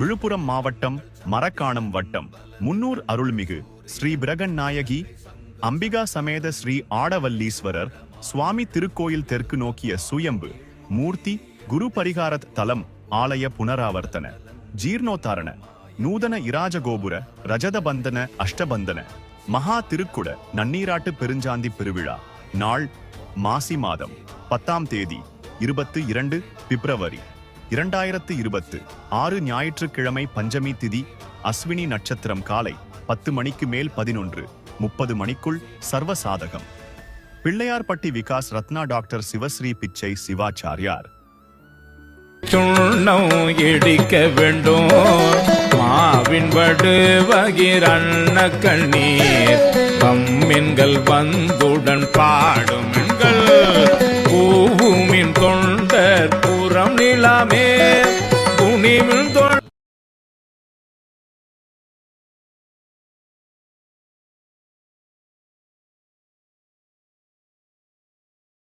விழுப்புரம் மாவட்டம் மரக்காணம் வட்டம் முன்னூர் அருள்மிகு ஸ்ரீ பிரகன்நாயகி அம்பிகா சமேத ஸ்ரீ ஆடவல்லீஸ்வரர் சுவாமி திருக்கோயில் தெற்கு நோக்கிய சுயம்பு மூர்த்தி குரு பரிகாரத் தலம் ஆலய புனராவர்த்தன ஜீர்ணோத்தாரண நூதன இராஜகோபுர ரஜதபந்தன அஷ்டபந்தன மகா திருக்குட நன்னீராட்டு பெருஞ்சாந்தி பெருவிழா நாள் மாசி மாதம் 10ஆம் தேதி 22 பிப்ரவரி 2026 ஞாயிற்றுக்கிழமை பஞ்சமி திதி அஸ்வினி நட்சத்திரம் காலை 10 மணிக்கு மேல் 11:30 மணிக்குள் சர்வசாதகம். பிள்ளையார்பட்டி விகாஸ் ரத்னா டாக்டர் சிவஸ்ரீ பிச்சை சிவாச்சாரியார். சுண்ணம் இடிக்க வேண்டும் மாவின் வடுவகிரண்ண கண்ணீர் பம்மின்கள் வந்துடன் பாடுமின்கள் பூவுமின் தொண்டர் புறம் நிலாமே துணிமின் தொண்டர்